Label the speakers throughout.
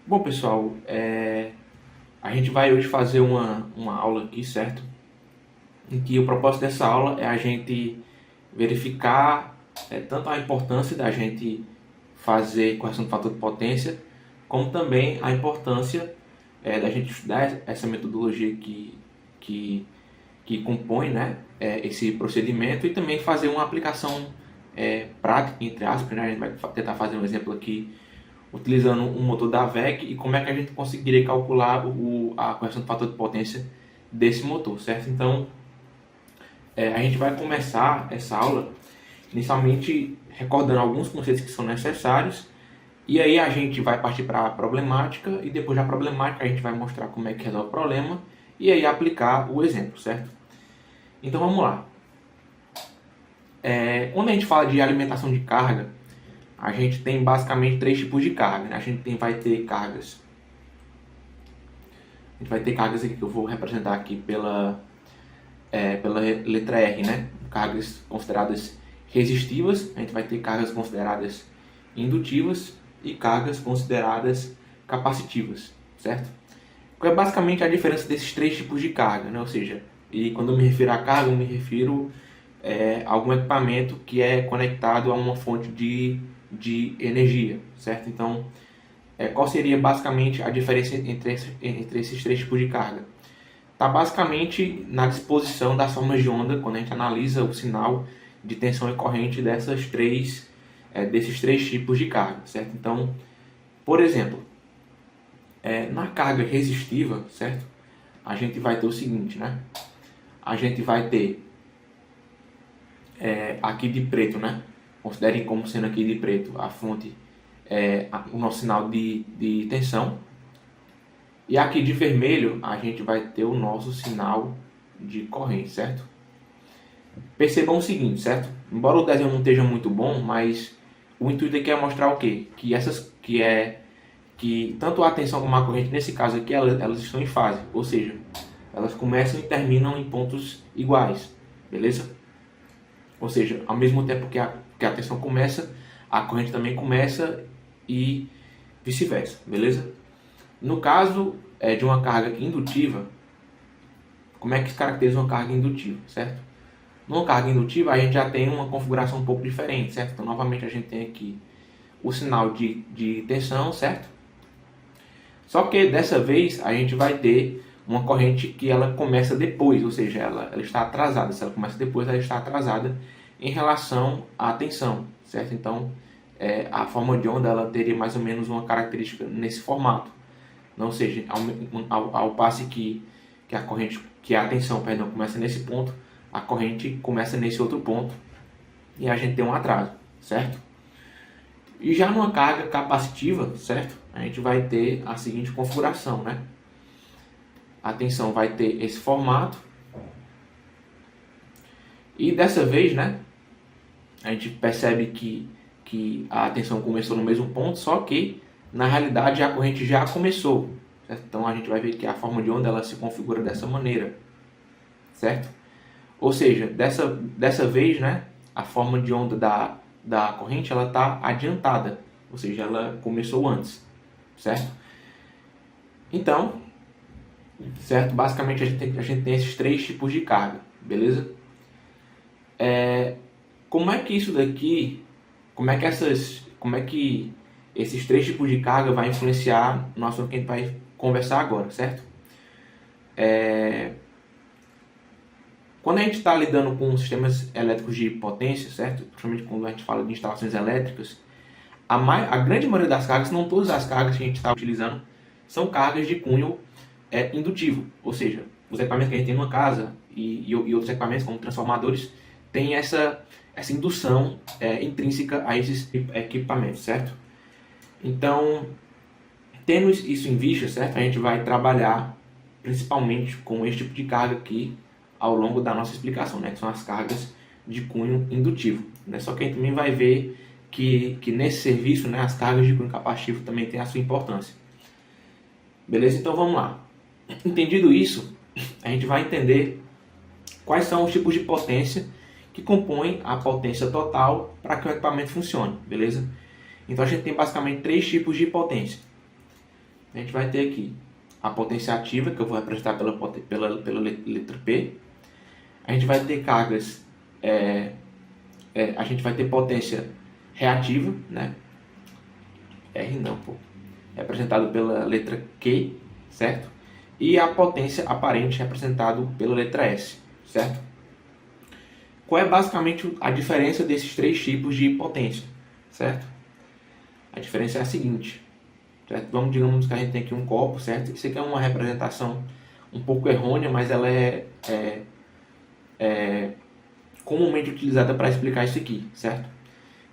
Speaker 1: Bom, pessoal, a gente vai hoje fazer uma aula aqui, certo? Em que o propósito dessa aula é a gente verificar tanto a importância da gente fazer correção do fator de potência, como também a importância da gente estudar essa metodologia que, que compõe, né, esse procedimento, e também fazer uma aplicação prática, entre aspas, né? A gente vai tentar fazer um exemplo aqui utilizando um motor da VEC e como é que a gente conseguiria calcular a correção do fator de potência desse motor, certo? Então, a gente vai começar essa aula inicialmente recordando alguns conceitos que são necessários, e aí a gente vai partir para a problemática, e depois da problemática a gente vai mostrar como é que resolve o problema e aí aplicar o exemplo, certo? Então vamos lá. Quando a gente fala de alimentação de carga, a gente tem basicamente três tipos de carga, né? A gente vai ter cargas aqui que eu vou representar aqui pela letra R, né? Cargas consideradas resistivas, a gente vai ter cargas consideradas indutivas e cargas consideradas capacitivas, certo? Qual é basicamente a diferença desses três tipos de carga, né? Ou seja, e quando eu me refiro a carga, eu me refiro a algum equipamento que é conectado a uma fonte de energia, certo? Então, qual seria basicamente a diferença entre esses três tipos de carga? Está basicamente na disposição das formas de onda, quando a gente analisa o sinal de tensão e corrente desses três tipos de carga, certo? Então, por exemplo, na carga resistiva, certo? A gente vai ter o seguinte, né? A gente vai ter aqui de preto, né? Considerem como sendo aqui de preto a fonte, o nosso sinal de tensão. E aqui de vermelho a gente vai ter o nosso sinal de corrente, certo? Percebam o seguinte, certo? Embora o desenho não esteja muito bom, mas o intuito aqui é mostrar o quê? Que tanto a tensão como a corrente, nesse caso aqui, elas estão em fase, ou seja, elas começam e terminam em pontos iguais, beleza? Ou seja, ao mesmo tempo que a tensão começa, a corrente também começa e vice-versa, beleza? No caso de uma carga indutiva, como é que se caracteriza uma carga indutiva, certo? Numa carga indutiva, a gente já tem uma configuração um pouco diferente, certo? Então, novamente, a gente tem aqui o sinal de tensão, certo? Só que dessa vez, a gente vai ter uma corrente que ela começa depois, ou seja, ela está atrasada. Se ela começa depois, ela está atrasada em relação à tensão, certo? Então, a forma de onda ela teria mais ou menos uma característica nesse formato. Não seja, ao passo que a tensão, perdão, começa nesse ponto, a corrente começa nesse outro ponto e a gente tem um atraso, certo? E já numa carga capacitiva, certo? A gente vai ter a seguinte configuração, né? A tensão vai ter esse formato e dessa vez, né? A gente percebe que a tensão começou no mesmo ponto, só que na realidade a corrente já começou, certo? Então a gente vai ver que a forma de onda ela se configura dessa maneira, certo? Ou seja, dessa vez, né, a forma de onda da corrente ela está adiantada, ou seja, ela começou antes, certo? Então, certo? Basicamente a gente tem esses três tipos de carga, beleza? Como é que isso daqui, como é que esses três tipos de carga vai influenciar no assunto que a gente vai conversar agora, certo? Quando a gente está lidando com sistemas elétricos de potência, certo? Principalmente quando a gente fala de instalações elétricas, a grande maioria das cargas, não todas as cargas que a gente está utilizando, são cargas de cunho indutivo. Ou seja, os equipamentos que a gente tem numa casa e outros equipamentos, como transformadores, têm essa indução intrínseca a esses equipamentos, certo? Então, tendo isso em vista, certo? A gente vai trabalhar principalmente com esse tipo de carga aqui ao longo da nossa explicação, né? Que são as cargas de cunho indutivo, né? Só que a gente também vai ver que nesse serviço, né, as cargas de cunho capacitivo também têm a sua importância. Beleza? Então vamos lá. Entendido isso, a gente vai entender quais são os tipos de potência que compõem a potência total para que o equipamento funcione, beleza? Então a gente tem basicamente três tipos de potência. A gente vai ter aqui a potência ativa, que eu vou representar pela letra P. A gente vai ter cargas, a gente vai ter potência reativa, né? R não, pô. Representado pela letra Q, certo? E a potência aparente representado pela letra S, certo? Qual é basicamente a diferença desses três tipos de potência, certo? A diferença é a seguinte, certo? Digamos que a gente tem aqui um copo, certo? Isso aqui é uma representação um pouco errônea, mas ela é comumente utilizada para explicar isso aqui, certo?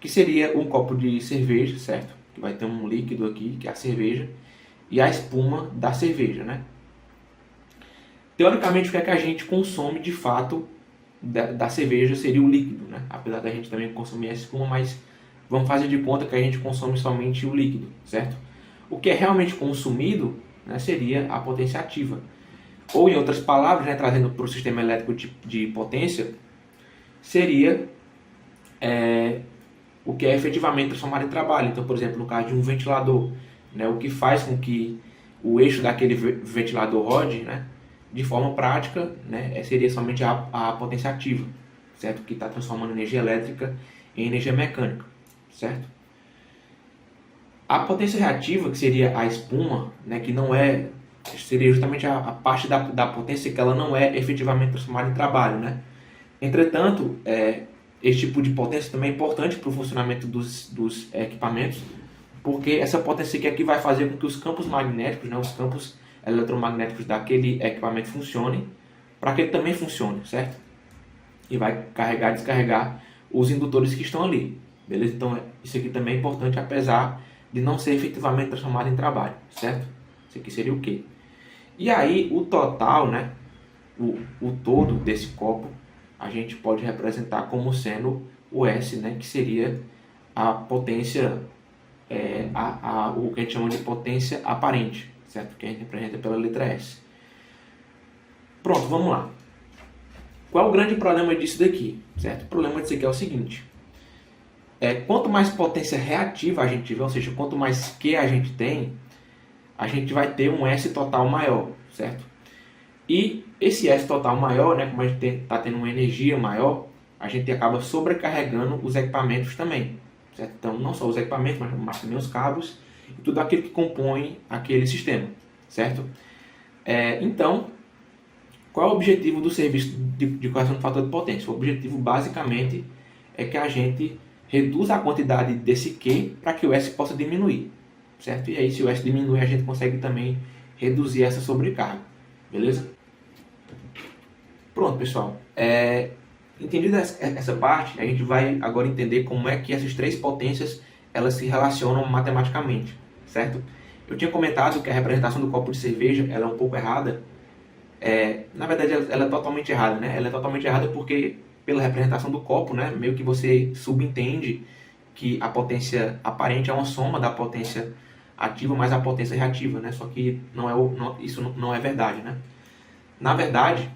Speaker 1: Que seria um copo de cerveja, certo? Que vai ter um líquido aqui, que é a cerveja, e a espuma da cerveja, né? Teoricamente, o que é que a gente consome de fato da cerveja seria o líquido, né? Apesar da gente também consumir a espuma, mas vamos fazer de conta que a gente consome somente o líquido, certo? O que é realmente consumido, né, seria a potência ativa. Ou, em outras palavras, né, trazendo para o sistema elétrico de potência, seria o que é efetivamente transformado em trabalho. Então, por exemplo, no caso de um ventilador, né, o que faz com que o eixo daquele ventilador rode, né, de forma prática, né, seria somente a potência ativa, certo? Que está transformando energia elétrica em energia mecânica, certo? A potência reativa, que seria a espuma, né, que não é, seria justamente a parte da potência que ela não é efetivamente transformada em trabalho, né? Entretanto, esse tipo de potência também é importante para o funcionamento dos equipamentos, porque essa potência aqui vai fazer com que os campos magnéticos, né, os campos eletromagnéticos daquele equipamento funcionem, para que ele também funcione, certo? E vai carregar e descarregar os indutores que estão ali, beleza? Então, isso aqui também é importante, apesar de não ser efetivamente transformado em trabalho, certo? Isso aqui seria o quê? E aí, o total, né, o todo desse copo, a gente pode representar como sendo o S, né, que seria a potência, o que a gente chama de potência aparente, certo? Que a gente representa pela letra S. Pronto, vamos lá. Qual é o grande problema disso daqui, certo? O problema disso aqui é o seguinte, quanto mais potência reativa a gente tiver, ou seja, quanto mais Q a gente tem, a gente vai ter um S total maior, certo? E esse S total maior, né, como a gente está tendo uma energia maior, a gente acaba sobrecarregando os equipamentos também, certo? Então, não só os equipamentos, mas também os cabos e tudo aquilo que compõe aquele sistema, certo? Então, qual é o objetivo do serviço de correção do fator de potência? O objetivo, basicamente, é que a gente reduza a quantidade desse Q para que o S possa diminuir, certo? E aí, se o S diminui, a gente consegue também reduzir essa sobrecarga, beleza? Pronto, pessoal. Entendida essa parte, a gente vai agora entender como é que essas três potências elas se relacionam matematicamente, certo? Eu tinha comentado que a representação do copo de cerveja ela é um pouco errada. Na verdade, ela é totalmente errada, né? Ela é totalmente errada porque, pela representação do copo, né, meio que você subentende que a potência aparente é uma soma da potência ativa mais a potência reativa, né? Só que isso não é verdade, né? Na verdade,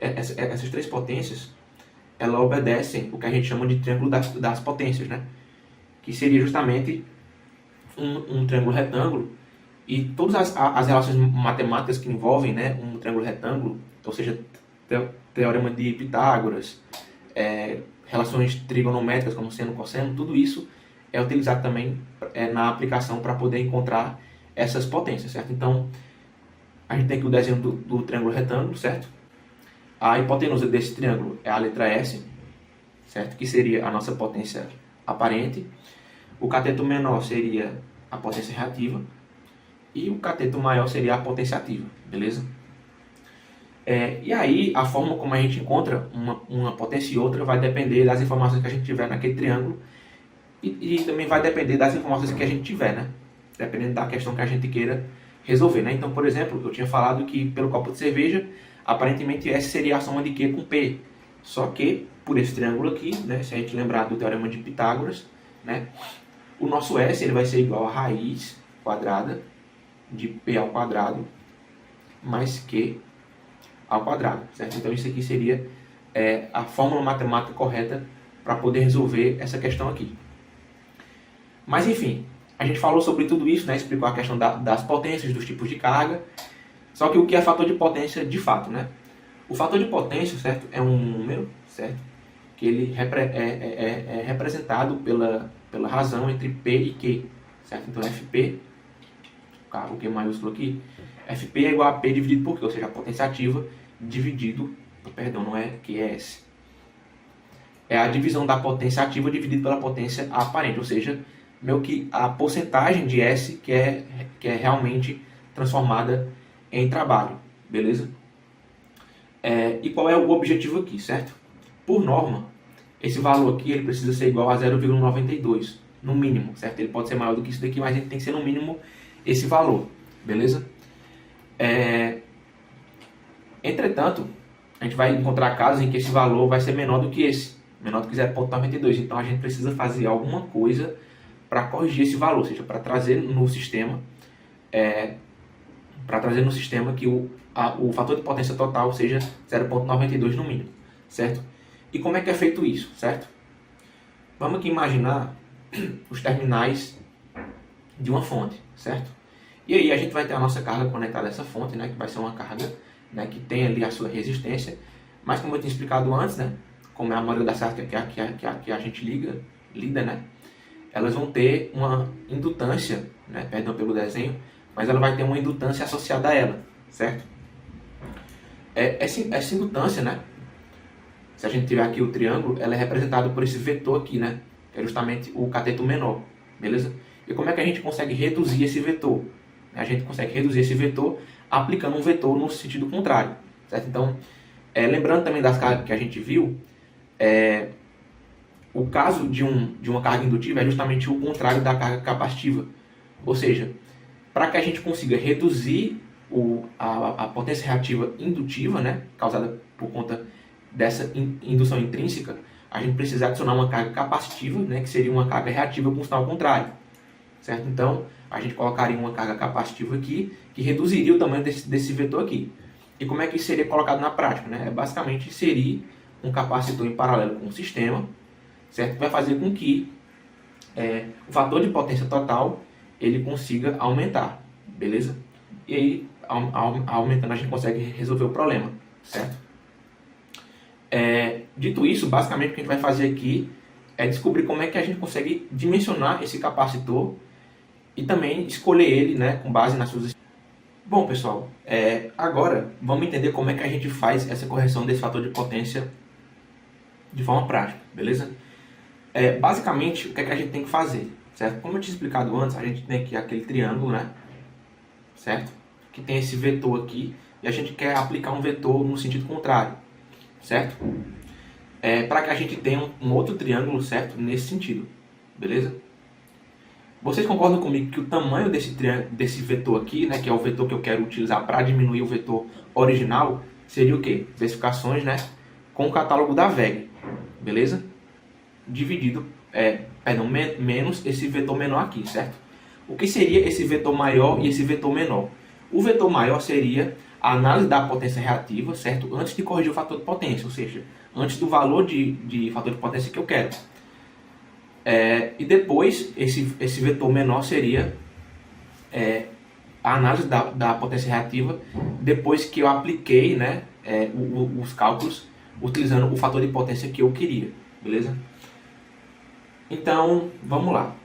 Speaker 1: essas três potências elas obedecem o que a gente chama de triângulo das potências, né? Que seria justamente um triângulo retângulo e todas as relações matemáticas que envolvem, né, um triângulo retângulo, ou seja, teorema de Pitágoras, relações trigonométricas como seno e cosseno, tudo isso é utilizado também na aplicação para poder encontrar essas potências, certo? Então, a gente tem aqui o desenho do triângulo retângulo, certo? A hipotenusa desse triângulo é a letra S, certo? Que seria a nossa potência aparente. O cateto menor seria a potência reativa. E o cateto maior seria a potência ativa, beleza? E aí, a forma como a gente encontra uma potência e outra vai depender das informações que a gente tiver naquele triângulo. E também vai depender das informações que a gente tiver, né? Dependendo da questão que a gente queira resolver, né? Então, por exemplo, eu tinha falado que pelo copo de cerveja, aparentemente S seria a soma de Q com P. Só que, por esse triângulo aqui, né, se a gente lembrar do teorema de Pitágoras, né, o nosso S ele vai ser igual a raiz quadrada de P ao quadrado mais Q ao quadrado, certo? Então, isso aqui seria a fórmula matemática correta para poder resolver essa questão aqui. Mas, enfim, A gente falou sobre tudo isso, né? Explicou a questão das potências, dos tipos de carga. Só que o que é fator de potência de fato, né? O fator de potência, certo? É um número, certo? Que ele é representado pela razão entre P e Q, certo? Então FP, o Q maiúsculo aqui, FP é igual a P dividido por Q, ou seja, a potência ativa dividido, perdão, não é Q, é S. É a divisão da potência ativa dividido pela potência aparente, ou seja, meio que a porcentagem de S que é realmente transformada em trabalho, beleza? E qual é o objetivo aqui, certo? Por norma, esse valor aqui ele precisa ser igual a 0,92, no mínimo, certo? Ele pode ser maior do que isso daqui, mas ele tem que ser no mínimo esse valor, beleza? Entretanto, a gente vai encontrar casos em que esse valor vai ser menor do que esse, menor do que 0,92. Então a gente precisa fazer alguma coisa para corrigir esse valor, ou seja, para trazer no sistema, que o fator de potência total seja 0,92 no mínimo, certo? E como é que é feito isso, certo? Vamos aqui imaginar os terminais de uma fonte, certo? E aí a gente vai ter a nossa carga conectada a essa fonte, né, que vai ser uma carga, né, que tem ali a sua resistência, mas como eu tinha explicado antes, né, como é a maioria das cargas que a gente lida, né, elas vão ter uma indutância, né, perdão pelo desenho, mas ela vai ter uma indutância associada a ela, certo? Essa indutância, né, se a gente tiver aqui o triângulo, ela é representada por esse vetor aqui, né, que é justamente o cateto menor, beleza? E como é que a gente consegue reduzir esse vetor? A gente consegue reduzir esse vetor aplicando um vetor no sentido contrário, certo? Então, lembrando também das cargas que a gente viu, o caso de uma carga indutiva é justamente o contrário da carga capacitiva. Ou seja, para que a gente consiga reduzir a potência reativa indutiva, né, causada por conta dessa indução intrínseca, a gente precisa adicionar uma carga capacitiva, né, que seria uma carga reativa com sinal contrário, certo? Então, a gente colocaria uma carga capacitiva aqui, que reduziria o tamanho desse vetor aqui. E como é que isso seria colocado na prática, né? Basicamente, seria um capacitor em paralelo com o sistema, certo? Que vai fazer com que o fator de potência total ele consiga aumentar, beleza? E aí, aumentando, a gente consegue resolver o problema, certo? Dito isso, basicamente o que a gente vai fazer aqui é descobrir como é que a gente consegue dimensionar esse capacitor e também escolher ele, né, com base nas suas... Bom, pessoal, agora vamos entender como é que a gente faz essa correção desse fator de potência de forma prática, beleza? Basicamente, o que é que a gente tem que fazer, certo? Como eu tinha explicado antes, a gente tem aqui aquele triângulo, né, certo? Que tem esse vetor aqui e a gente quer aplicar um vetor no sentido contrário, certo? Para que a gente tenha um outro triângulo, certo? Nesse sentido, beleza? Vocês concordam comigo que o tamanho desse vetor aqui, né, que é o vetor que eu quero utilizar para diminuir o vetor original, seria o quê? Especificações, né, com o catálogo da VEG, beleza? Dividido, menos esse vetor menor aqui, certo? O que seria esse vetor maior e esse vetor menor? O vetor maior seria a análise da potência reativa, certo? Antes de corrigir o fator de potência, ou seja, antes do valor de fator de potência que eu quero. E depois, esse vetor menor seria a análise da potência reativa depois que eu apliquei, né, os cálculos utilizando o fator de potência que eu queria, beleza? Então, vamos lá.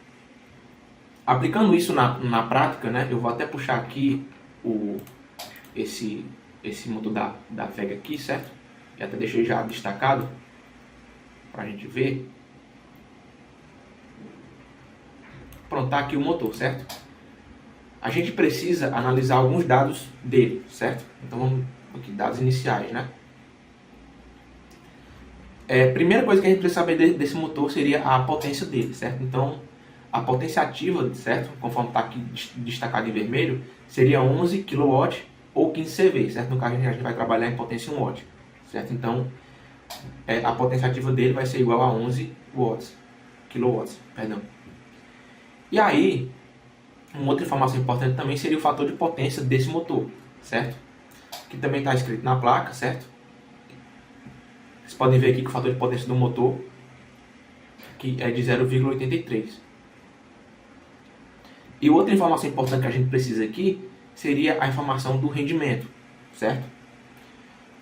Speaker 1: Aplicando isso na prática, né, eu vou até puxar aqui esse motor da VEG aqui, certo? E até deixei já destacado para a gente ver. Pronto, tá aqui o motor, certo? A gente precisa analisar alguns dados dele, certo? Então vamos aqui, dados iniciais, né? Primeira coisa que a gente precisa saber desse motor seria a potência dele, certo? Então a potência ativa, certo? Conforme está aqui destacado em vermelho, seria 11 kW ou 15 CV, certo? No caso a gente vai trabalhar em potência 1 watt, certo? Então a potência ativa dele vai ser igual a 11 kW, perdão. E aí, uma outra informação importante também seria o fator de potência desse motor, certo? Que também está escrito na placa, certo? Vocês podem ver aqui que o fator de potência do motor que é de 0,83. E outra informação importante que a gente precisa aqui seria a informação do rendimento, certo?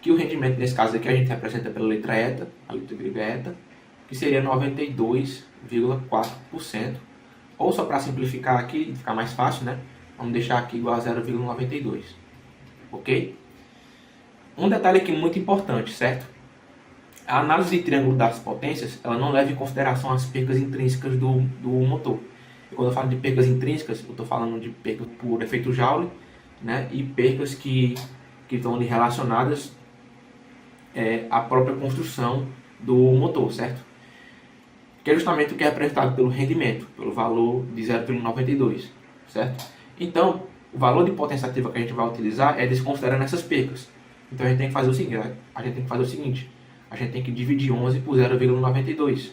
Speaker 1: Que o rendimento, nesse caso aqui, a gente representa pela letra eta, a letra grega eta, que seria 92,4%. Ou só para simplificar aqui e ficar mais fácil, né? Vamos deixar aqui igual a 0,92. Ok? Um detalhe aqui muito importante, certo? A análise de triângulo das potências, ela não leva em consideração as percas intrínsecas do motor. E quando eu falo de percas intrínsecas, eu estou falando de percas por efeito Joule, né? E percas que estão ali relacionadas à própria construção do motor, certo? Que é justamente o que é representado pelo rendimento, pelo valor de 0,92, certo? Então, o valor de potência ativa que a gente vai utilizar é desconsiderando essas percas. Então, a gente tem que fazer o seguinte, a gente tem que dividir 11 por 0,92.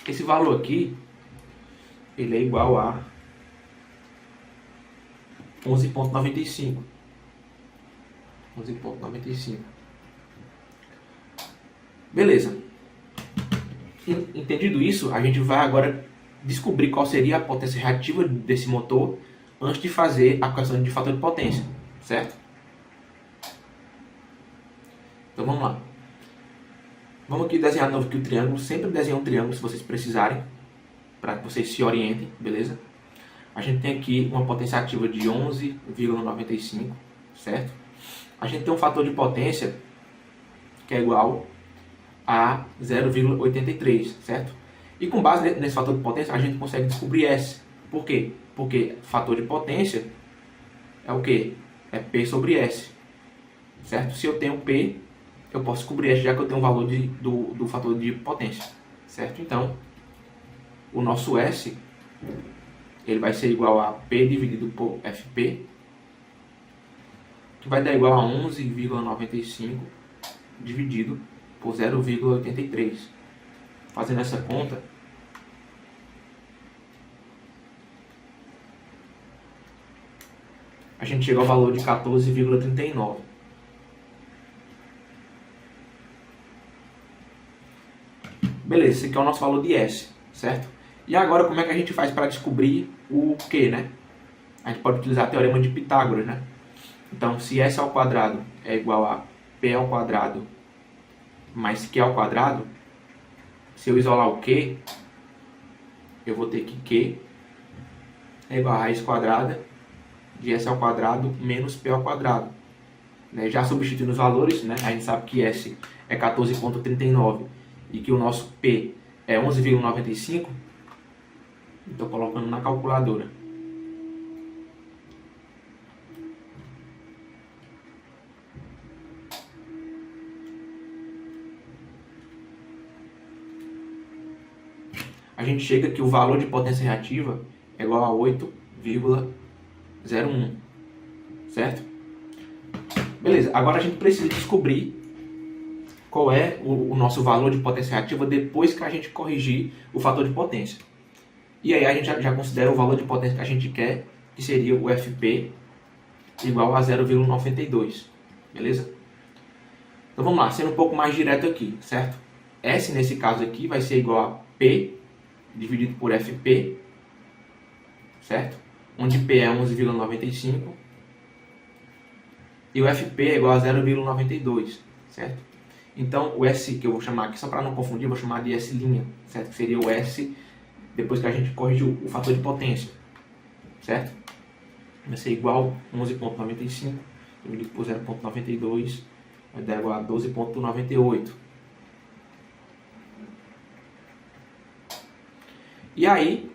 Speaker 1: Esse valor aqui, ele é igual a 11,95. 11,95. Beleza. Entendido isso, a gente vai agora descobrir qual seria a potência reativa desse motor antes de fazer a questão de fator de potência, certo? Então vamos lá. Vamos aqui desenhar de novo aqui o triângulo. Sempre desenhar um triângulo se vocês precisarem, para que vocês se orientem, beleza? A gente tem aqui uma potência ativa de 11,95, certo? A gente tem um fator de potência que é igual a 0,83, certo? E com base nesse fator de potência, a gente consegue descobrir S. Por quê? Porque fator de potência é o quê? É P sobre S, certo? Se eu tenho P, eu posso descobrir S, já que eu tenho o valor do fator de potência, certo? Então, o nosso S, ele vai ser igual a P dividido por FP, que vai dar igual a 11,95 dividido por 0,83. Fazendo essa conta, a gente chega ao valor de 14,39. Beleza, esse aqui é o nosso valor de S, certo? E agora como é que a gente faz para descobrir o Q, né? A gente pode utilizar o teorema de Pitágoras, né? Então, se S ao quadrado é igual a P ao quadrado mais Q ao quadrado, se eu isolar o Q, eu vou ter que Q é igual a raiz quadrada de S ao quadrado menos P ao quadrado. Né? Já substituindo os valores, né? A gente sabe que S é 14,39 e que o nosso P é 11,95. Estou colocando na calculadora. A gente chega que o valor de potência reativa é igual a 8,01, certo? Beleza, agora a gente precisa descobrir qual é o nosso valor de potência reativa depois que a gente corrigir o fator de potência. E aí a gente já considera o valor de potência que a gente quer, que seria o FP igual a 0,92, beleza? Então vamos lá, sendo um pouco mais direto aqui, certo? S nesse caso aqui vai ser igual a P dividido por FP, certo? Onde P é 11,95 e o FP é igual a 0,92, certo? Então o S que eu vou chamar aqui, só para não confundir, eu vou chamar de S', certo? Que seria o S depois que a gente corrigiu o fator de potência, certo? Vai ser igual a 11,95 dividido por 0,92 vai dar igual a 12,98. E aí,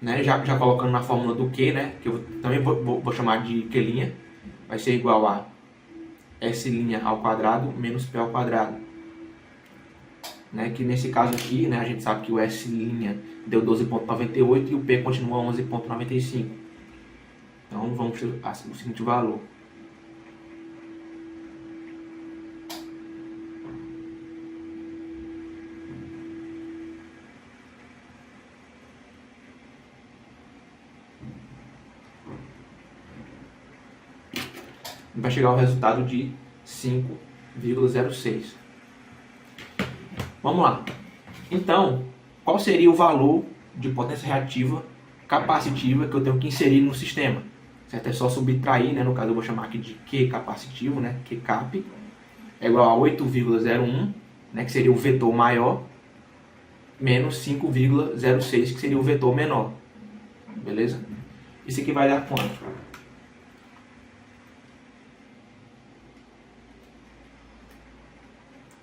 Speaker 1: né, já colocando na fórmula do Q, né, que eu também vou chamar de Q', vai ser igual a S' ao quadrado menos P ao quadrado. Né, que nesse caso aqui, né, a gente sabe que o S' deu 12,98 e o P continua 11,95. Então vamos ter o seguinte valor. Vai chegar ao resultado de 5,06. Vamos lá. Então, qual seria o valor de potência reativa capacitiva que eu tenho que inserir no sistema, certo? É só subtrair, né? No caso eu vou chamar aqui de Q capacitivo, né? Q cap é igual a 8,01, né? Que seria o vetor maior, menos 5,06, que seria o vetor menor, beleza? Isso aqui vai dar quanto?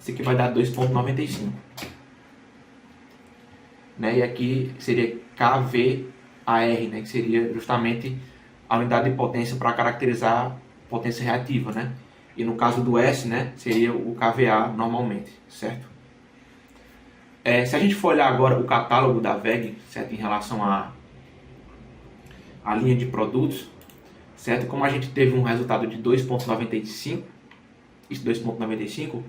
Speaker 1: Isso aqui vai dar 2,95. Né? E aqui seria kVAR, né? Que seria justamente a unidade de potência para caracterizar potência reativa, né? E no caso do S, né, seria o kVA normalmente, certo? Se a gente for olhar agora o catálogo da WEG, certo, em relação à linha de produtos, certo? Como a gente teve um resultado de 2,95, isso 2,95,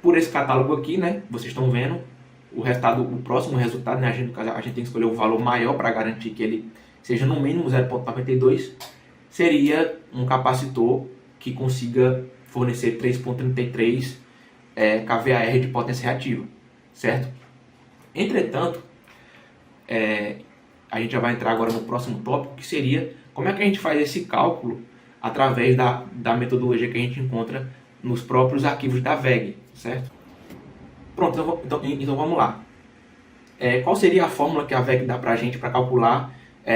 Speaker 1: por esse catálogo aqui, né, vocês estão vendo o próximo resultado, né, a gente tem que escolher o valor maior para garantir que ele seja no mínimo 0,92, seria um capacitor que consiga fornecer 3,33 kVAR de potência reativa, certo? Entretanto, a gente já vai entrar agora no próximo tópico, que seria como é que a gente faz esse cálculo através da metodologia que a gente encontra nos próprios arquivos da WEG, certo? Pronto, então vamos lá. Qual seria a fórmula que a WEG dá para a gente para calcular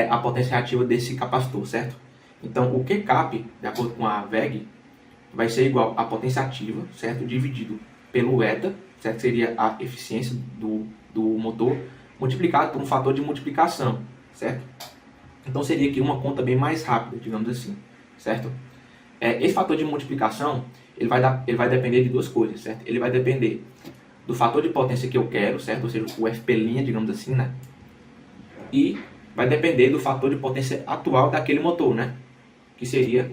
Speaker 1: a potência reativa desse capacitor, certo? Então, o Qcap, de acordo com a WEG, vai ser igual a potência ativa, certo? Dividido pelo eta, certo? Que seria a eficiência do motor, multiplicado por um fator de multiplicação, certo? Então, seria aqui uma conta bem mais rápida, digamos assim, certo? Esse fator de multiplicação, ele vai depender de duas coisas, certo? Ele vai depender do fator de potência que eu quero, certo? Ou seja, o FP', digamos assim, né? E vai depender do fator de potência atual daquele motor, né? Que seria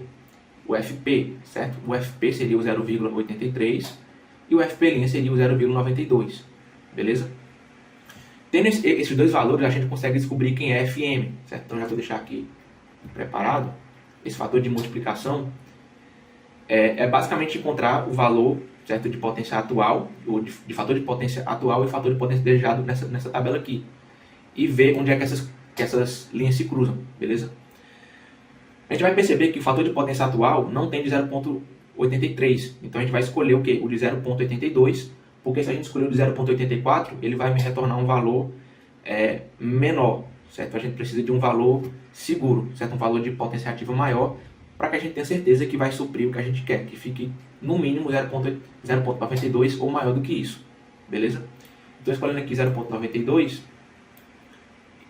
Speaker 1: o FP, certo? O FP seria o 0,83 e o FP' seria o 0,92, beleza? Tendo esses dois valores, a gente consegue descobrir quem é FM, certo? Então já vou deixar aqui preparado. Esse fator de multiplicação é basicamente encontrar o valor, certo, de potência atual, ou de fator de potência atual e fator de potência desejado nessa tabela aqui. E ver onde é que essas linhas se cruzam, beleza? A gente vai perceber que o fator de potência atual não tem de 0,83. Então a gente vai escolher o quê? O de 0,82, porque se a gente escolher o de 0,84, ele vai me retornar um valor menor, certo? A gente precisa de um valor seguro, certo? Um valor de potência ativa maior, para que a gente tenha certeza que vai suprir o que a gente quer, que fique no mínimo 0,92 ou maior do que isso, beleza? Então escolhendo aqui 0,92,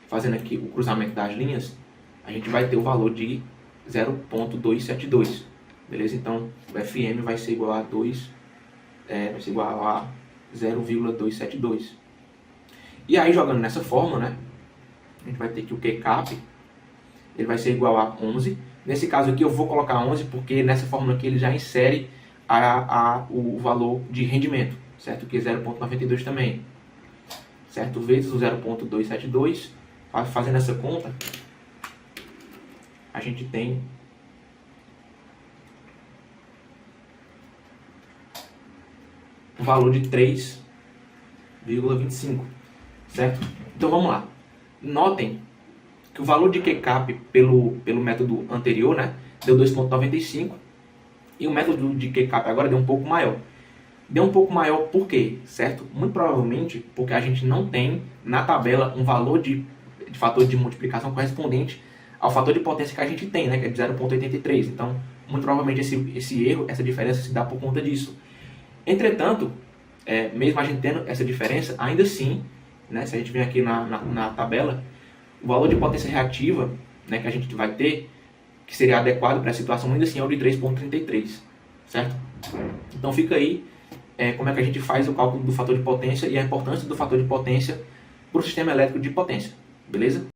Speaker 1: fazendo aqui o cruzamento das linhas, a gente vai ter o valor de 0,272, beleza? Então o FM vai ser igual a 0,272. E aí jogando nessa fórmula, né, a gente vai ter que o Qcap ele vai ser igual a 11. Nesse caso aqui eu vou colocar 11 porque nessa fórmula aqui ele já insere o valor de rendimento, certo? Que é 0,92 também, certo? Vezes o 0,272. Fazendo essa conta, a gente tem um valor de 3,25, certo? Então vamos lá. Notem que o valor de Qcap pelo método anterior, né, deu 2,95 e o método de Qcap agora deu um pouco maior. Deu um pouco maior por quê, certo? Muito provavelmente porque a gente não tem na tabela um valor de fator de multiplicação correspondente ao fator de potência que a gente tem, né, que é de 0,83. Então, muito provavelmente esse erro, essa diferença se dá por conta disso. Entretanto, mesmo a gente tendo essa diferença, ainda assim, né, se a gente vem aqui na tabela, o valor de potência reativa, né, que a gente vai ter, que seria adequado para a situação, ainda assim é o de 3,33, certo? Então fica aí como é que a gente faz o cálculo do fator de potência e a importância do fator de potência para o sistema elétrico de potência, beleza?